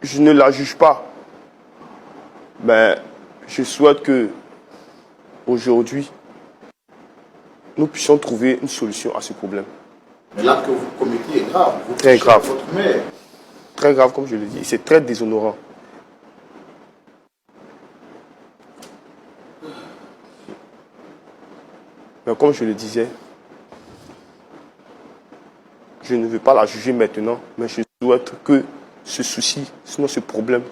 je ne la juge pas. Mais je souhaite que aujourd'hui, nous puissions trouver une solution à ce problème. Mais l'acte que vous commettez est grave. Vous Très grave. Votre mère. Très grave, comme je le dis. C'est très déshonorant. Mais comme je le disais, je ne veux pas la juger maintenant, mais je souhaite que ce souci, sinon ce problème,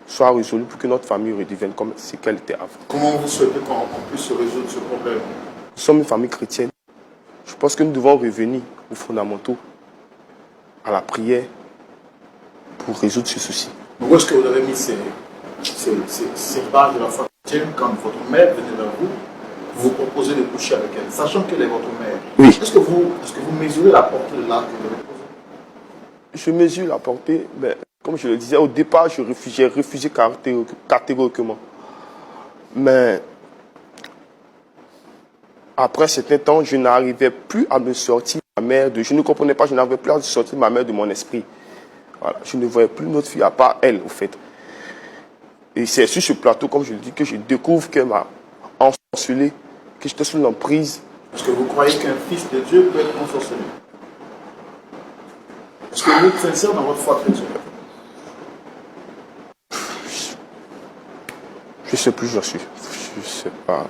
soit résolu pour que notre famille redevienne comme ce qu'elle était avant. Comment vous souhaitez qu'on puisse résoudre ce problème? Nous sommes une famille chrétienne. Je pense que nous devons revenir aux fondamentaux, à la prière, pour résoudre ce souci. Où est-ce que vous avez mis ces bases de la foi chrétienne quand votre mère venait vers vous? Vous proposez de coucher avec elle, sachant qu'elle est votre mère. Oui. Est-ce que vous mesurez la portée de l'acte que vous avez posé? Je mesure la portée, mais comme je le disais, au départ, j'ai refusé catégoriquement. Mais après certain temps, je n'arrivais plus à me sortir ma mère de... Je ne comprenais pas, je n'arrivais plus à sortir ma mère de mon esprit. Voilà, je ne voyais plus notre fille à part elle, au fait. Et c'est sur ce plateau, comme je le dis, que je découvre qu'elle m'a ensorcelé, que j'étais sous l'emprise. Est-ce que vous croyez qu'un fils de Dieu peut être ensorcelé? Est-ce que vous êtes sincère dans votre foi chrétienne? Je ne sais plus, je suis. Je ne sais pas.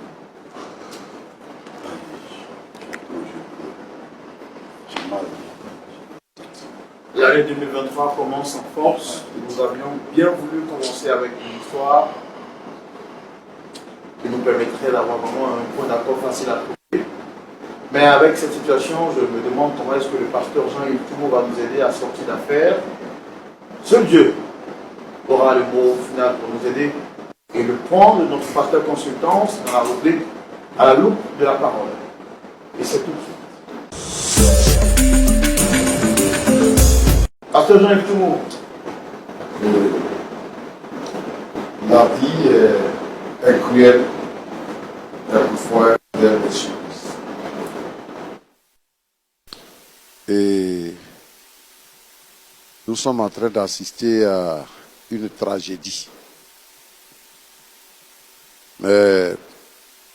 L'année 2023 commence en force. Nous avions bien voulu commencer avec une histoire qui nous permettrait d'avoir vraiment un point d'accord facile à trouver. Mais avec cette situation, je me demande comment est-ce que le pasteur Jean-Yves Toumo va nous aider à sortir d'affaires. Seul Dieu aura le mot final pour nous aider. Et le point de notre pasteur consultance dans la rubrique à la loupe de la parole. Et c'est tout de suite. Pasteur Jean-Yves Toumo. La vie est cruelle, quelquefois des choses. Et nous sommes en train d'assister à une tragédie. Mais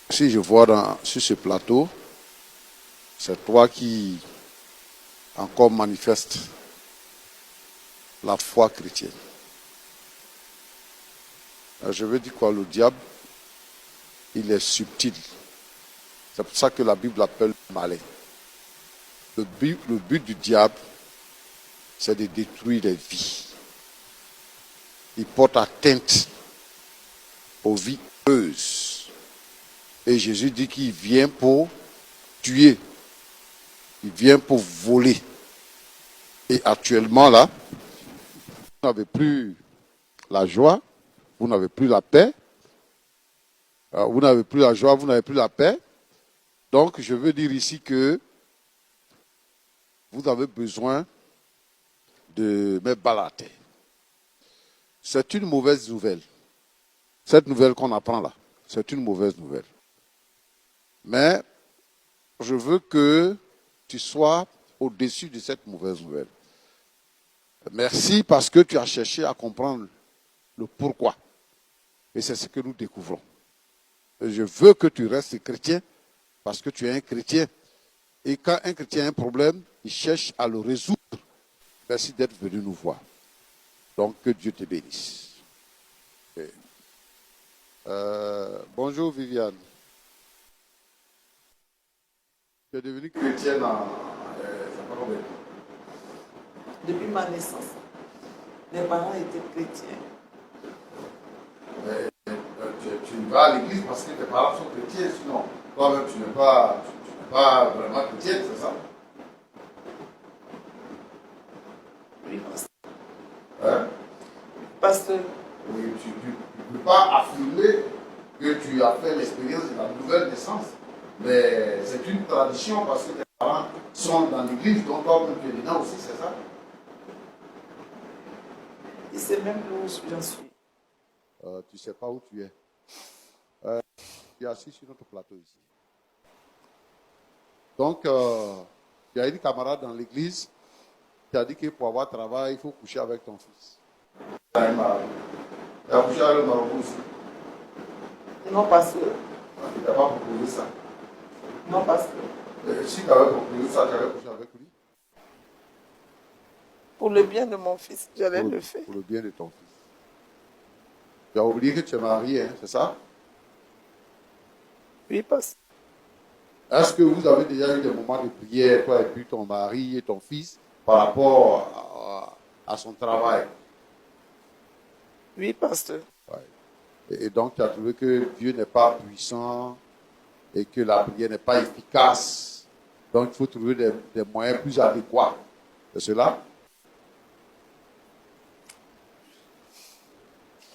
si je vois sur ce plateau, c'est toi qui encore manifeste la foi chrétienne. Je veux dire quoi, le diable, il est subtil. C'est pour ça que la Bible l'appelle malin. Le but du diable, c'est de détruire les vies. Il porte atteinte aux vies heureuses. Et Jésus dit qu'il vient pour tuer. Il vient pour voler. Et actuellement là, vous n'avez plus la joie, vous n'avez plus la paix. Vous n'avez plus la joie, vous n'avez plus la paix. Donc je veux dire ici que vous avez besoin de mettre bas la terre. C'est une mauvaise nouvelle. Cette nouvelle qu'on apprend là, c'est une mauvaise nouvelle. Mais je veux que tu sois au-dessus de cette mauvaise nouvelle. Merci parce que tu as cherché à comprendre le pourquoi. Et c'est ce que nous découvrons. Et je veux que tu restes chrétien parce que tu es un chrétien. Et quand un chrétien a un problème, il cherche à le résoudre. Merci d'être venu nous voir. Donc que Dieu te bénisse. Bonjour Viviane. Tu es devenue chrétienne Depuis ma naissance. Mes parents étaient chrétiens. Tu vas à l'église parce que tes parents sont chrétiens, sinon toi-même tu n'es pas vraiment chrétienne, c'est ça? Oui, pasteur. Hein? Pasteur. Oui, tu ne peux pas affirmer que tu as fait l'expérience de la nouvelle naissance. Mais c'est une tradition parce que tes parents sont dans l'église, donc toi-même tu es dedans aussi, c'est ça? Il sait même plus où j'en suis. Tu ne sais pas où tu es. Tu es assis sur notre plateau ici. Donc, il y a une camarade dans l'église qui a dit que pour avoir travail, il faut coucher avec ton fils. un mari. Tu as couché avec le Marocain aussi. Non, pasteur. Tu n'as pas proposé ça. Non, pasteur. Et si tu avais proposé ça, tu avais couché avec lui. Pour le bien de mon fils, j'allais le faire. Pour le bien de ton fils. Tu as oublié que tu es marié, hein, c'est ça? Oui, pasteur. Est-ce que vous avez déjà eu des moments de prière, toi et puis ton mari et ton fils, par rapport à son travail? Oui, pasteur. Ouais. Et donc, tu as trouvé que Dieu n'est pas puissant et que la prière n'est pas efficace. Donc, il faut trouver des moyens plus adéquats. C'est cela?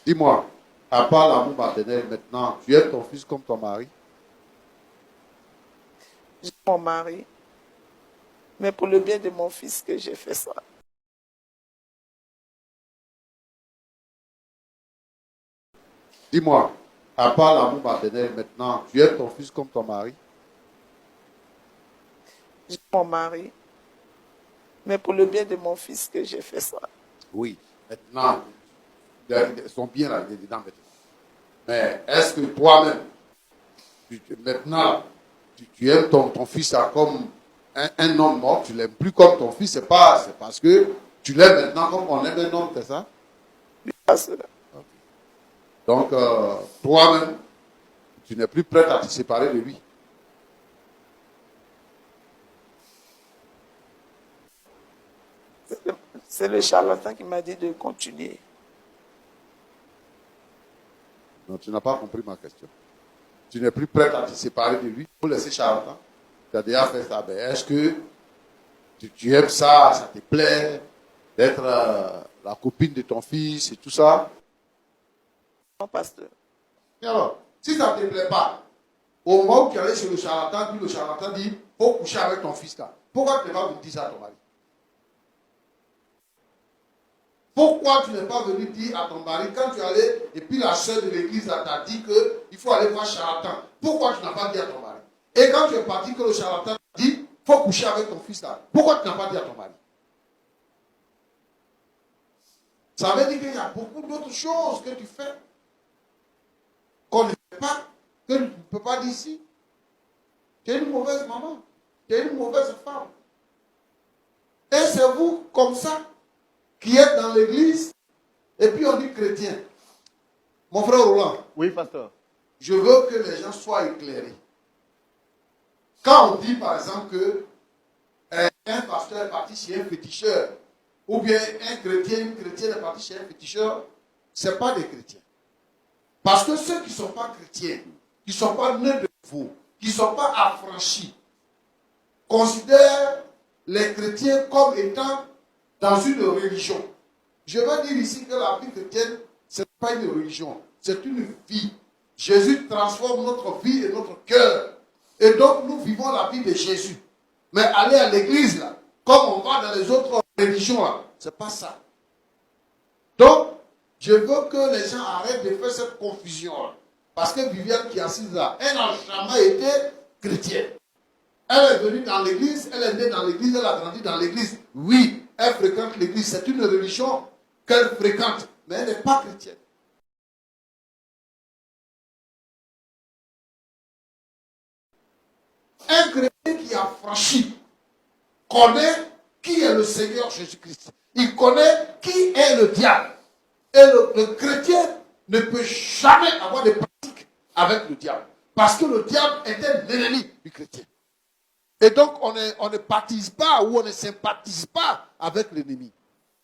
Dis-moi, à part l'amour maternel maintenant, tu aimes ton fils comme ton mari? J'ai mon mari. Mais pour le bien de mon fils que j'ai fait ça. Dis-moi, à part l'amour maternel maintenant, tu aimes ton fils comme ton mari? J'ai mon mari. Mais pour le bien de mon fils que j'ai fait ça. Oui, maintenant, son bien là, il est dedans maintenant. Mais est-ce que toi-même, maintenant, tu aimes ton fils là comme un homme mort, tu l'aimes plus comme ton fils, c'est parce que tu l'aimes maintenant comme on aime un homme, c'est ça? Oui, pasteur. Donc, toi-même, tu n'es plus prêt à te séparer de lui. C'est le charlatan qui m'a dit de continuer. Non, tu n'as pas compris ma question. Tu n'es plus prêt à te séparer de lui pour laisser charlatan. Tu as déjà fait ça. Mais est-ce que tu aimes ça, ça te plaît d'être la copine de ton fils et tout ça? Non, pasteur. Et alors, si ça ne te plaît pas, au moment où tu allais chez le charlatan, puis le charlatan dit, faut coucher avec ton fils là. Pourquoi tu n'es pas venu dire ça à ton mari? Pourquoi tu n'es pas venu dire à ton mari, quand tu allais, et puis la soeur de l'église t'a dit qu'il faut aller voir charlatan. Pourquoi tu n'as pas dit à ton mari? Et quand tu es parti, que le charlatan t'a dit, il faut coucher avec ton fils là. Pourquoi tu n'as pas dit à ton mari? Ça veut dire qu'il y a beaucoup d'autres choses que tu fais qu'on ne fait pas, que tu ne peux pas dire ici. Tu es une mauvaise maman. Tu es une mauvaise femme. Et c'est vous, comme ça, qui êtes dans l'église, et puis on dit chrétien. Mon frère Roland. Oui, pasteur. Je veux que les gens soient éclairés. Quand on dit, par exemple, que un pasteur est parti chez un féticheur, ou bien un chrétien, une chrétienne est partie chez un féticheur, ce n'est pas des chrétiens. Parce que ceux qui ne sont pas chrétiens, qui ne sont pas nés de nouveau, qui ne sont pas affranchis, considèrent les chrétiens comme étant dans une religion. Je vais dire ici que la vie chrétienne, ce n'est pas une religion, c'est une vie. Jésus transforme notre vie et notre cœur. Et donc, nous vivons la vie de Jésus. Mais aller à l'église, là, comme on va dans les autres religions, là, c'est pas ça. Donc, je veux que les gens arrêtent de faire cette confusion. Là. Parce que Viviane qui est assise là, elle n'a jamais été chrétienne. Elle est venue dans l'église, elle est née dans l'église, elle a grandi dans l'église. Oui, elle fréquente l'église, c'est une religion qu'elle fréquente, mais elle n'est pas chrétienne. Un chrétien qui a franchi connaît qui est le Seigneur Jésus-Christ. Il connaît qui est le diable. Et le chrétien ne peut jamais avoir de pratique avec le diable. Parce que le diable est un ennemi du chrétien. Et donc, on ne partise pas ou on ne sympathise pas avec l'ennemi.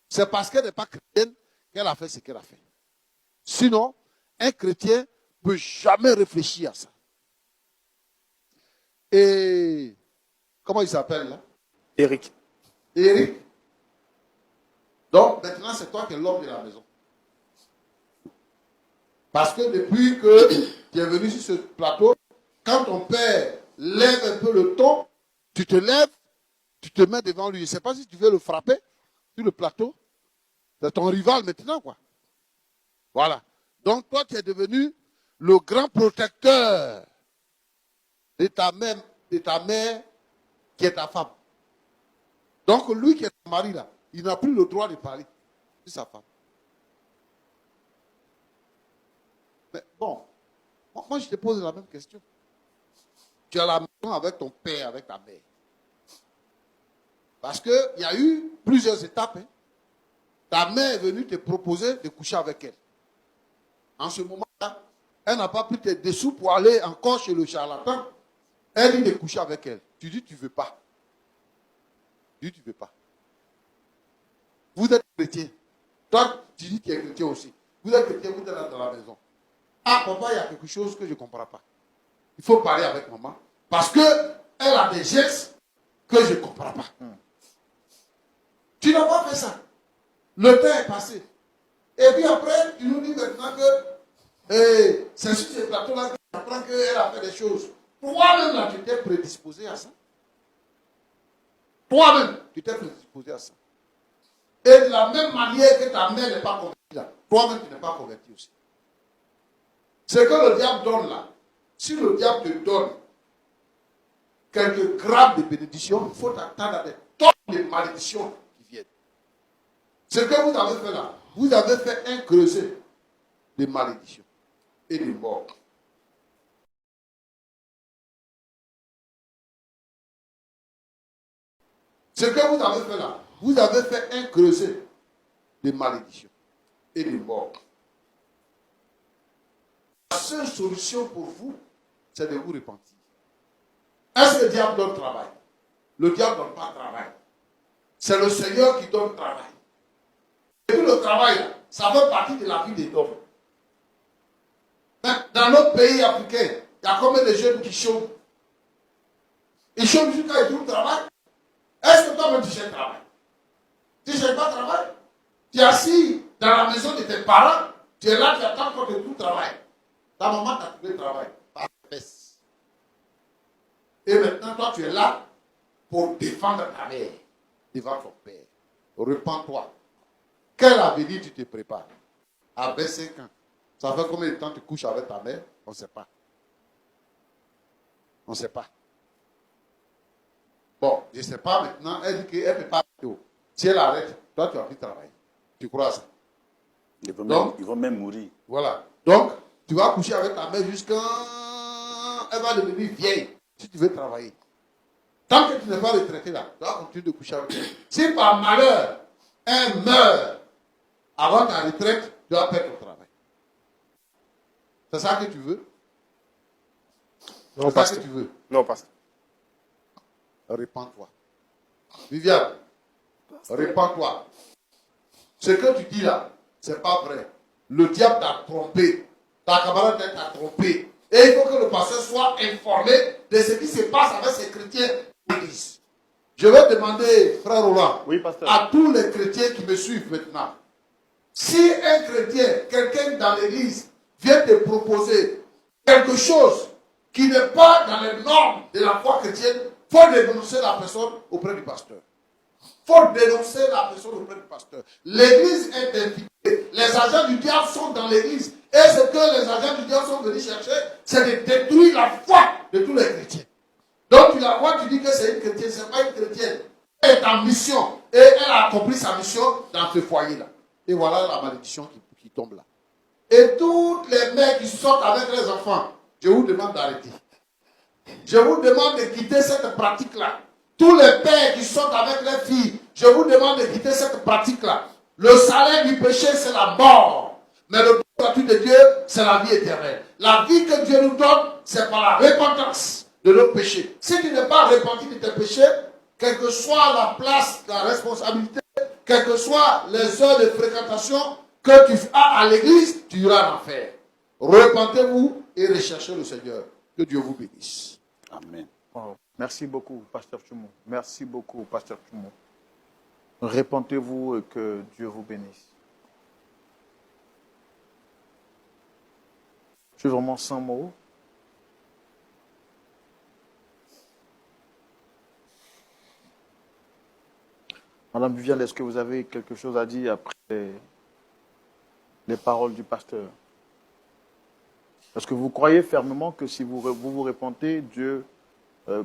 C'est parce qu'elle n'est pas chrétienne qu'elle a fait ce qu'elle a fait. Sinon, un chrétien ne peut jamais réfléchir à ça. Et comment il s'appelle là? Eric. Eric. Donc, maintenant, c'est toi qui es l'homme de la maison. Parce que depuis que tu es venu sur ce plateau, quand ton père lève un peu le ton, tu te lèves, tu te mets devant lui. Je ne sais pas si tu veux le frapper sur le plateau. C'est ton rival maintenant, quoi. Voilà. Donc, toi, tu es devenu le grand protecteur de ta mère qui est ta femme. Donc, lui qui est ton mari, là, il n'a plus le droit de parler sur sa femme. moi, je te pose la même question. Tu es à la maison avec ton père, avec ta mère. Parce qu'il y a eu plusieurs étapes. Hein. Ta mère est venue te proposer de coucher avec elle. En ce moment-là, elle n'a pas pris tes dessous pour aller encore chez le charlatan. Elle dit de coucher avec elle. Tu dis, tu ne veux pas. Tu dis, tu ne veux pas. Vous êtes chrétien. Toi, tu dis que tu es chrétien aussi. Vous êtes chrétien, vous êtes là dans la maison. Ah, papa, il y a quelque chose que je ne comprends pas. Il faut parler avec maman. Parce qu'elle a des gestes que je ne comprends pas. Tu n'as pas fait ça. Le temps est passé. Et puis après, tu nous dis maintenant que c'est sur ce plateau-là que tu apprends qu'elle a fait des choses. Toi-même, là, tu t'es prédisposé à ça. Toi-même, tu t'es prédisposé à ça. Et de la même manière que ta mère n'est pas convertie là, toi-même, tu n'es pas converti aussi. Ce que le diable donne là, si le diable te donne quelques grammes de bénédiction, il faut t'attendre à des tonnes de malédictions qui viennent. Ce que vous avez fait là, vous avez fait un creuset de malédictions et de morts. Ce que vous avez fait là, vous avez fait un creuset de malédictions et de morts. La seule solution pour vous, c'est de vous repentir. Est-ce que le diable donne travail? Le diable ne donne pas travail. C'est le Seigneur qui donne travail. Et tout le travail, là, ça fait partie de la vie des hommes. Dans notre pays africain, il y a combien de jeunes qui chôment? Ils chôment jusqu'à ils trouvent travail. Est-ce que toi-même tu cherches le travail? Tu ne cherches pas de travail? Tu es assis dans la maison de tes parents, tu es là, tu attends qu'on te trouve travail. Ta maman t'a trouvé travail. Par fesse. Et maintenant, toi, tu es là pour défendre ta mère devant ton père. Repends-toi. Quel avenir tu te prépares? À 25 ans. Ça fait combien de temps tu couches avec ta mère? On ne sait pas. On ne sait pas. Bon, je ne sais pas maintenant. Elle dit qu'elle ne peut pas arrêter. Si elle arrête, toi, tu vas plus travailler. Tu crois ça? Ils vont même mourir. Voilà. Donc, tu vas coucher avec ta mère jusqu'à... Elle va devenir vieille si tu veux travailler. Tant que tu n'es pas retraité là, tu vas continuer de coucher avec elle. Si par malheur, elle meurt avant ta retraite, tu vas perdre ton travail. C'est ça que tu veux? Non, c'est ça que tu veux? Non, pasteur. Répands-toi. Viviane, répands-toi. Ce que tu dis là, c'est pas vrai. Le diable t'a trompé. Ta camarade t'a trompé. Et il faut que le pasteur soit informé de ce qui se passe avec ces chrétiens de l'église. Je vais demander, frère Roland, Oui, pasteur. à tous les chrétiens qui me suivent maintenant. Si un chrétien, quelqu'un dans l'église, vient te proposer quelque chose qui n'est pas dans les normes de la foi chrétienne, il faut dénoncer la personne auprès du pasteur. Il faut dénoncer la personne auprès du pasteur. L'église est infiltrée. Les agents du diable sont dans l'église. Et ce que les agents du diable sont venus chercher, c'est de détruire la foi de tous les chrétiens. Donc tu la vois, tu dis que c'est une chrétienne, ce n'est pas une chrétienne. Elle est en mission. Et elle a accompli sa mission dans ce foyer-là. Et voilà la malédiction qui tombe là. Et toutes les mères qui sortent avec les enfants, je vous demande d'arrêter. Je vous demande de quitter cette pratique-là. Tous les pères qui sortent avec les filles, je vous demande de quitter cette pratique-là. Le salaire du péché, c'est la mort. Mais le don gratuit de Dieu, c'est la vie éternelle. La vie que Dieu nous donne, c'est par la repentance de nos péchés. Si tu n'es pas repenti de tes péchés, quelle que soit la place, la responsabilité, quelles que soient les heures de fréquentation que tu as à l'église, tu iras en enfer. Repentez-vous et recherchez le Seigneur. Que Dieu vous bénisse. Amen. Wow. Merci beaucoup, Pasteur Chumou. Merci beaucoup, Pasteur Chumou. Repentez-vous et que Dieu vous bénisse. Je suis vraiment sans mots. Madame Viviane, est-ce que vous avez quelque chose à dire après les paroles du pasteur? Est-ce que vous croyez fermement que si vous repentez, Dieu,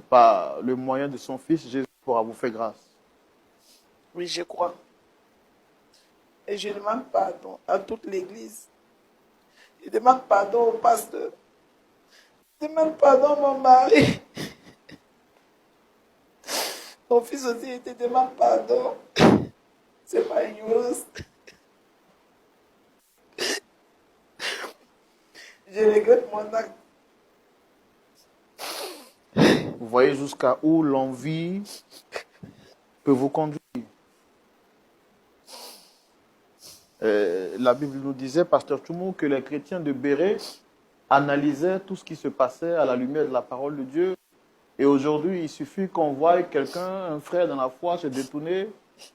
par le moyen de son Fils, Jésus pourra vous faire grâce? Oui, je crois. Et je demande pardon à toute l'Église. Je demande pardon au pasteur. Demande pardon, mon mari. Ton fils aussi, il te demande pardon. C'est pas ignorance. Je regrette mon acte. Vous voyez jusqu'à où l'envie peut vous conduire. La Bible nous disait, Pasteur Toumou, que les chrétiens de Béret analysaient tout ce qui se passait à la lumière de la parole de Dieu. Et aujourd'hui, il suffit qu'on voie quelqu'un, un frère dans la foi, se détourner.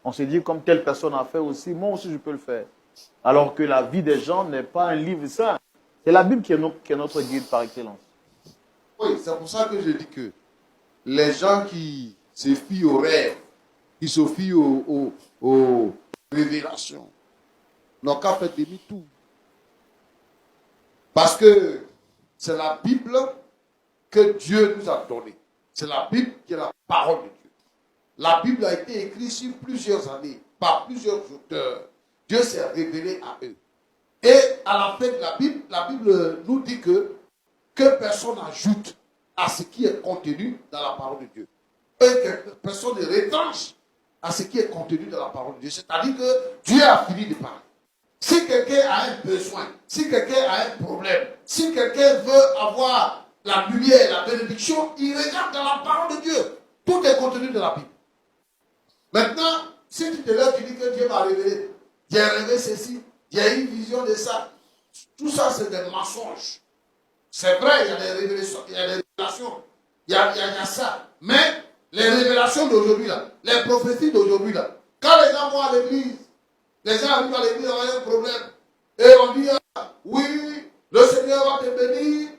On se dit, comme telle personne a fait aussi, moi aussi je peux le faire. Alors que la vie des gens n'est pas un livre saint. C'est la Bible qui est notre guide par excellence. Oui, c'est pour ça que je dis que les gens qui se fient aux rêves, qui se fient aux révélations, n'ont qu'à faire demi-tour. Parce que c'est la Bible que Dieu nous a donnée. C'est la Bible qui est la parole de Dieu. La Bible a été écrite sur plusieurs années par plusieurs auteurs. Dieu s'est révélé à eux. Et à la fin de la Bible nous dit que personne n'ajoute à ce qui est contenu dans la parole de Dieu. Et que personne ne retranche à ce qui est contenu dans la parole de Dieu. C'est-à-dire que Dieu a fini de parler. Si quelqu'un a un besoin, si quelqu'un a un problème, si quelqu'un veut avoir la lumière, la bénédiction, il regarde dans la parole de Dieu. Tout est contenu dans la Bible. Maintenant, si tu te lèves, tu dis que Dieu m'a révélé. J'ai rêvé ceci, j'ai eu une vision de ça. Tout ça, c'est des mensonges. C'est vrai, il y a des révélations, il y a des révélations, il y a ça. Mais les révélations d'aujourd'hui, là, les prophéties d'aujourd'hui, là, quand les gens vont à l'église, les gens arrivent à l'église avec un problème, et on dit, ah, oui, le Seigneur va te bénir.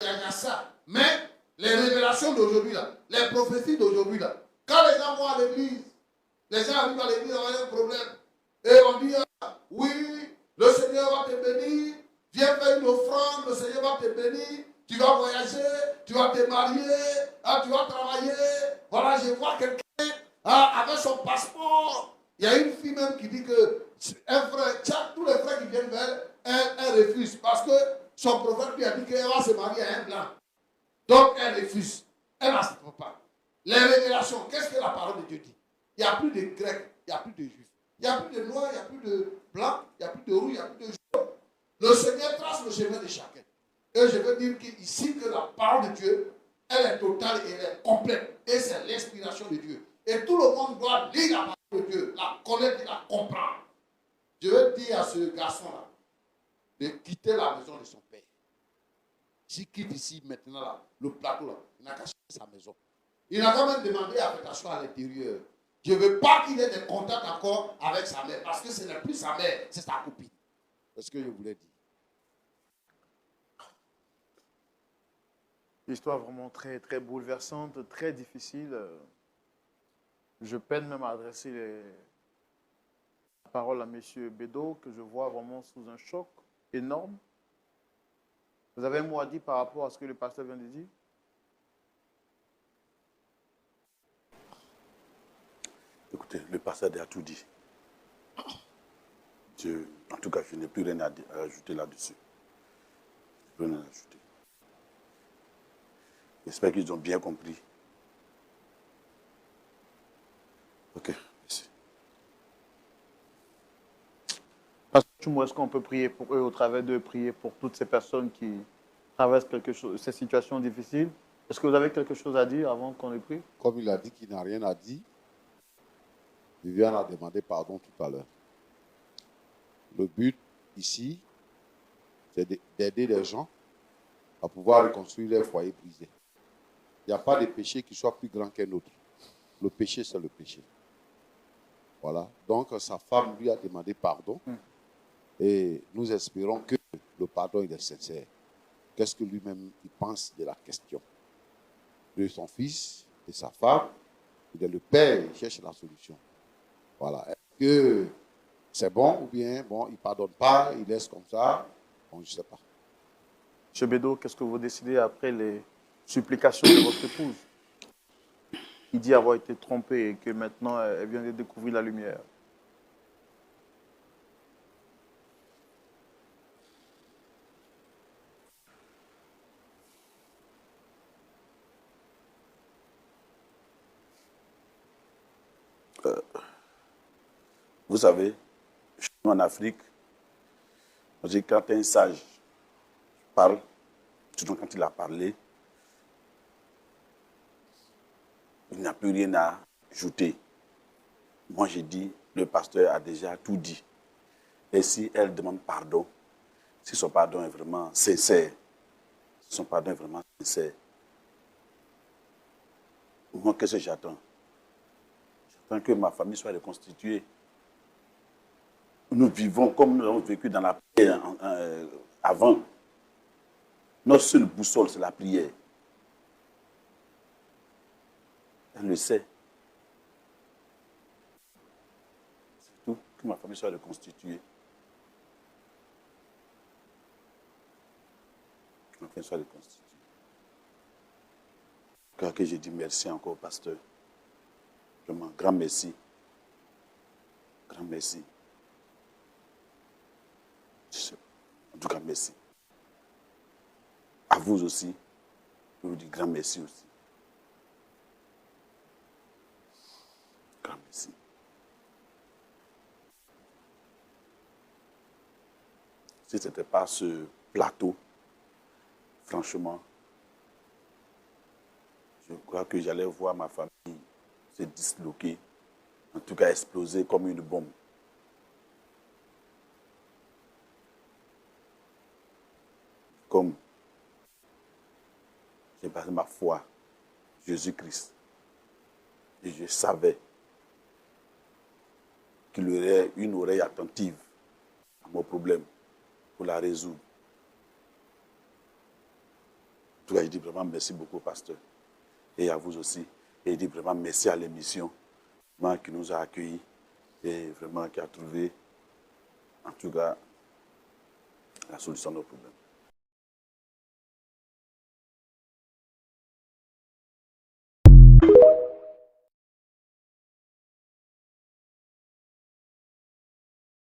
Il y a ça. Mais les révélations d'aujourd'hui, là, les prophéties d'aujourd'hui, là, quand les gens vont à l'église, les gens arrivent à l'église avec un problème, et on dit, ah, oui, le Seigneur va te bénir, viens faire une offrande, le Seigneur va te bénir, tu vas voyager, tu vas te marier, ah, tu vas travailler. Voilà, je vois quelqu'un avec son passeport. Il y a une fille même qui dit que un frère, tous les frères qui viennent vers elle refuse parce que son prophète lui a dit qu'elle va se marier à un blanc. Donc elle refuse. Elle n'accepte pas. Les révélations, qu'est-ce que la parole de Dieu dit? Il n'y a plus de Grecs, il n'y a plus de Juifs. Il n'y a plus de noirs, il n'y a plus de blancs, il n'y a plus de rouges, il n'y a plus de jaune. Le Seigneur trace le chemin de chacun. Et je veux dire ici que la parole de Dieu, elle est totale et elle est complète. Et c'est l'inspiration de Dieu. Et tout le monde doit lire la parole de Dieu, la connaître et la comprendre. Je veux dire à ce garçon-là de quitter la maison de son père. S'il quitte ici maintenant, là, le plateau, là, il n'a qu'à chercher sa maison. Il n'a quand même demandé affectation à l'intérieur. Je ne veux pas qu'il ait des contacts encore avec sa mère, parce que ce n'est plus sa mère, c'est sa copine. C'est ce que je voulais dire. Histoire vraiment très, très bouleversante, très difficile. Je peine même à adresser la parole à M. Bédo, que je vois vraiment sous un choc énorme. Vous avez un mot à dire par rapport à ce que le pasteur vient de dire? Écoutez, le pasteur a tout dit. En tout cas, je n'ai plus rien à ajouter là-dessus. Je n'ai plus rien à ajouter. J'espère qu'ils ont bien compris. Ok, merci. Pasteur, est-ce qu'on peut prier pour eux au travers d'eux, prier pour toutes ces personnes qui traversent ces situations difficiles? Est-ce que vous avez quelque chose à dire avant qu'on les prie? Comme il a dit qu'il n'a rien à dire, Viviane a demandé pardon tout à l'heure. Le but ici, c'est d'aider les gens à pouvoir reconstruire leur foyer brisé. Il n'y a pas de péché qui soit plus grand qu'un autre. Le péché, c'est le péché. Voilà. Donc, sa femme lui a demandé pardon. Et nous espérons que le pardon, il est sincère. Qu'est-ce que lui-même il pense de la question de son fils, de sa femme, de le père, il cherche la solution. Voilà. Est-ce que c'est bon ou bien, bon, il ne pardonne pas, il laisse comme ça? Bon, je ne sais pas. M. Bédo, qu'est-ce que vous décidez après les supplications de votre épouse? Il dit avoir été trompé et que maintenant, elle vient de découvrir la lumière. Vous savez, chez nous en Afrique, on dit quand un sage parle, surtout quand il a parlé, il n'a plus rien à ajouter. Moi, j'ai dit, le pasteur a déjà tout dit. Et si elle demande pardon, si son pardon est vraiment sincère, si son pardon est vraiment sincère, moi, qu'est-ce que j'attends? J'attends que ma famille soit reconstituée. Nous vivons comme nous avons vécu dans la prière avant. Notre seule boussole, c'est la prière. Elle le sait. C'est tout, que ma famille soit reconstituée. Que ma famille soit reconstituée. Car que j'ai dit merci encore au pasteur. Vraiment, grand merci. Grand merci. En tout cas, merci. À vous aussi, je vous dis grand merci aussi. Grand merci. Si ce n'était pas ce plateau, franchement, je crois que j'allais voir ma famille se disloquer, en tout cas exploser comme une bombe. Comme j'ai basé ma foi, Jésus-Christ, et je savais qu'il y aurait une oreille attentive à mon problème pour la résoudre. En tout cas, je dis vraiment merci beaucoup, pasteur, et à vous aussi. Et je dis vraiment merci à l'émission qui nous a accueillis et vraiment qui a trouvé, en tout cas, la solution à nos problèmes.